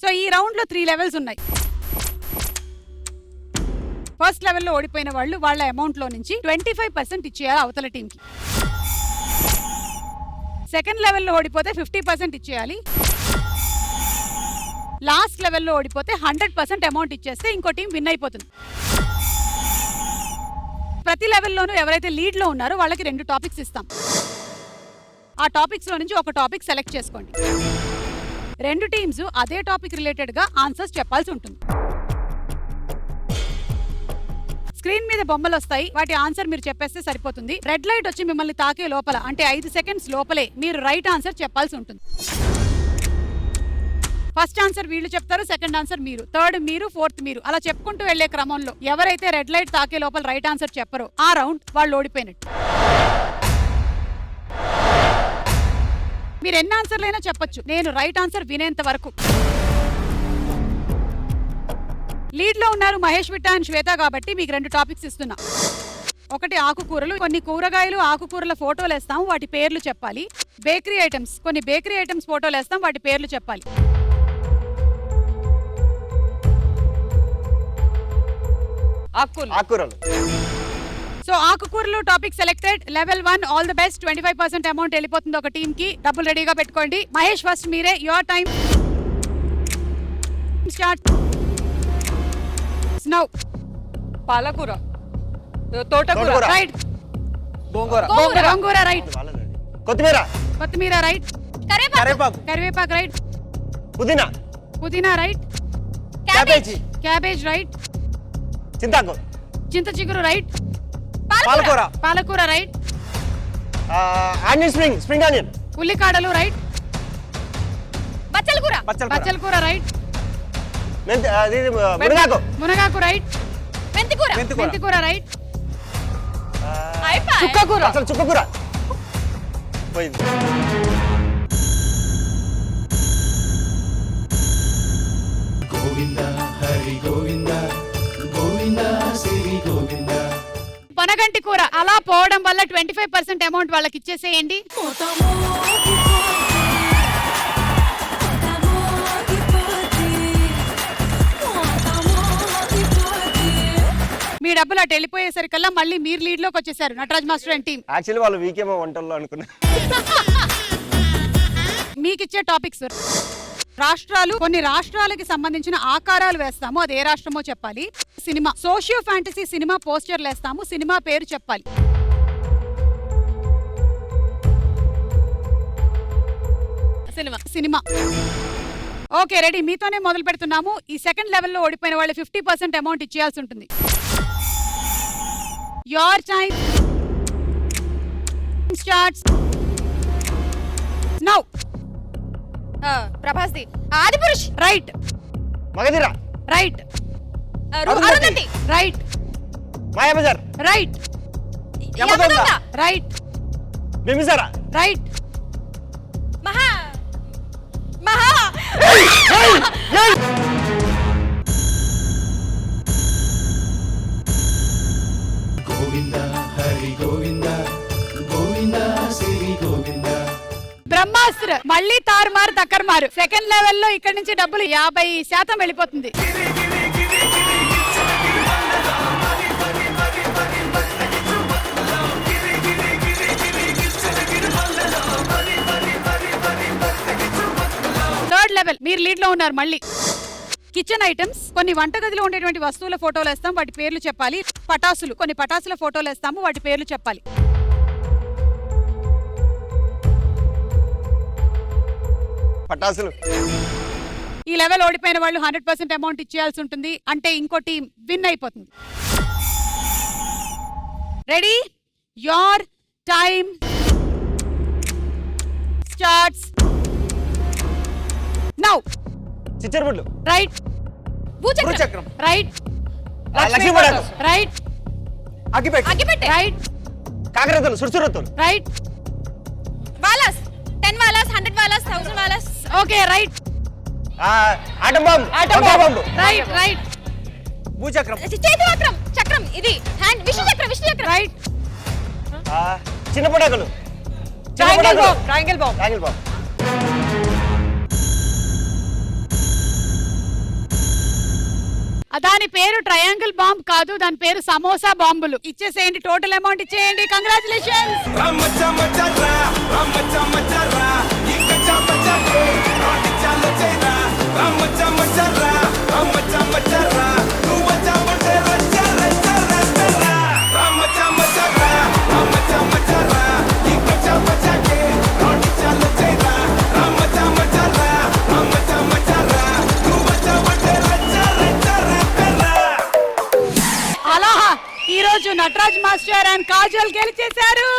So ఈ round లో 3 levels ఉన్నాయి. ఫస్ట్ లెవెల్లో ఓడిపోయిన వాళ్ళు వాళ్ళ అమౌంట్ లో నుంచి 25% ఇచ్చేయాలి అవతల టీం కి. సెకండ్ లెవెల్లో ఓడిపోతే 50% ఇచ్చేయాలి. లాస్ట్ లెవెల్లో ఓడిపోతే 100% అమౌంట్ ఇచ్చేస్తే ఇంకో టీం విన్ అయిపోతుంది. ప్రతి లెవెల్లోనూ ఎవరైతే లీడ్ లో ఉన్నారో వాళ్ళకి 2 టాపిక్స్ ఇస్తాం. ఆ టాపిక్స్ లో నుంచి ఒక టాపిక్ సెలెక్ట్ చేసుకోండి. 2 టీమ్స్ అదే టాపిక్ రిలేటెడ్ గా ఆన్సర్స్ చెప్పాల్సి ఉంటుంది. స్క్రీన్ మీద బొమ్మలు వస్తాయి, వాటి ఆన్సర్ మీరు చెప్పేస్తే సరిపోతుంది. రెడ్ లైట్ వచ్చి మిమ్మల్ని తాకే లోపల అంటే 5 సెకండ్స్ లోపలే మీరు రైట్ ఆన్సర్ చెప్పాల్సి ఉంటుంది. ఫస్ట్ ఆన్సర్ వీళ్ళు చెప్తారు, సెకండ్ ఆన్సర్ మీరు, థర్డ్ మీరు, ఫోర్త్ మీరు, అలా చెప్పుకుంటూ వెళ్లే క్రమంలో ఎవరైతే రెడ్ లైట్ తాకే లోపల రైట్ ఆన్సర్ చెప్పరో ఆ రౌండ్ వాళ్ళు ఓడిపోయినట్టు. మీరు ఎన్ని ఆన్సర్లైనా చెప్పొచ్చు, నేను రైట్ ఆన్సర్ వినేంత వరకు. లీడ్ లో ఉన్నారు మహేష్ విట్ట అండ్ శ్వేత కాబట్టి మీకు 2 టాపిక్స్ ఇస్తున్నా. ఒకటి ఆకుకూరలు, కొన్ని కూరగాయలు ఆకుకూరల ఫోటోలు వేస్తాం, వాటి పేర్లు చెప్పాలి. బేకరీ ఐటమ్స్, కొన్ని బేకరీ ఐటమ్స్ ఫోటోలు వేస్తాం, వాటి పేర్లు చెప్పాలి. ఆకుకూరలు. సో ఆకుకూరలు topic selected. Level 1 all the best. 25% amount వెళ్ళిపోతుంది ఒక టీమ్ కి. డబ్బులు రెడీగా పెట్టుకోండి. మహేష్ ఫస్ట్ మీరే, యువర్ టైం స్టార్ట్ నౌ. పాలకూర, తోటకూర రైట్. గోంగూర రైట్. కొత్తిమీర రైట్. కరివేపాకు రైట్. పుదీనా రైట్. Cabbage right. చింత చిగురు రైట్. పాలకూర రైట్. Spring onion. ఉల్లికాడలు రైట్. బచ్చల కూర రైట్. మునగాకు రైట్. మెంతికూర రైట్. చుక్కకూర. పనగంటి కూర. అలా పోవడం వల్ల 25% అమౌంట్ వాళ్ళకి ఇచ్చేసేయండి. మీ డబ్బులు అటు వెళ్ళిపోయేసరికల్లా మళ్ళీ మీరు లీడ్ లోకి వచ్చేసారు Nataraj master and team. Actually వాళ్ళు వీకేమో వంటల్లో అనుకున్నా. మీకు ఇచ్చే టాపిక్స్ రాష్ట్రాలు, కొన్ని రాష్ట్రాలకి సంబంధించిన ఆకారాలు వేస్తాము, అది ఏ రాష్ట్రమో చెప్పాలి. సినిమా, సోషియో ఫ్యాంటసీ సినిమా పోస్టర్లు వేస్తాము, సినిమా పేరు చెప్పాలి. సినిమా. ఓకే రెడీ, మీతోనే మొదలు పెడుతున్నాము. ఈ సెకండ్ లెవెల్లో ఓడిపోయిన వాళ్ళు 50% అమౌంట్ ఇచ్చేయాల్సి ఉంటుంది. Your time starts now. ప్రభాస్ది Adipurush right. Magadheera right. Arundhati right. Mayabazar right. Yamadonga right. Bimbisara right. మహా బ్రహ్మాస్త్ర. మళ్ళీ తారుమారు తక్కర్మారు. సెకండ్ లెవెల్లో ఇక్కడ నుంచి డబ్బులు 50% వెళ్ళిపోతుంది. థర్డ్ లెవెల్ మీరు లీడ్ లో ఉన్నారు. మళ్ళీ కిచెన్ ఐటమ్స్, కొన్ని వంటగదిలో ఉండేటువంటి వస్తువుల ఫోటోలు వేస్తాం, వాటి పేర్లు చెప్పాలి. పటాసులు, కొన్ని పటాసుల ఫోటోలు వేస్తాము, వాటి పేర్లు చెప్పాలి. పటాసులు. ఈ లెవెల్ ఓడిపోయిన వాళ్ళు 100% అమౌంట్ ఇచ్చేయాల్సి ఉంటుంది, అంటే ఇంకో టీం విన్ అయిపోతుంది. Ready, your time starts now. చిచ్చరబుడ్లు రైట్. భూచక్రం రైట్. లక్ష్మీపడాకు రైట్. అగ్గిపెట్టె రైట్. కాకరతలు సుర్సురత్తులు రైట్. వాలాస్ 10 వాలాస్ 100 వాలాస్ 1000 వాలాస్. Okay right. Atom bomb right. Right. భూచక్రం చేతిచక్రం. చక్రం ఇది హ్యాండ్. విష్ణు చక్రం రైట్. చిన్న పటాకులు ట్రయాంగిల్ బాంబ్. ట్రయాంగిల్ బాంబ్ దాని పేరు ట్రయాంగిల్ బాంబ్ కాదు, దాని పేరు సమోసా బాంబులు. ఇచ్చేసేయండి, టోటల్ అమౌంట్ ఇచ్చేయండి. కంగ్రాచులేషన్స్. అలా ఈ రోజు నటరాజ్ మాస్టర్ అండ్ కాజల్ గెలిచేశారు.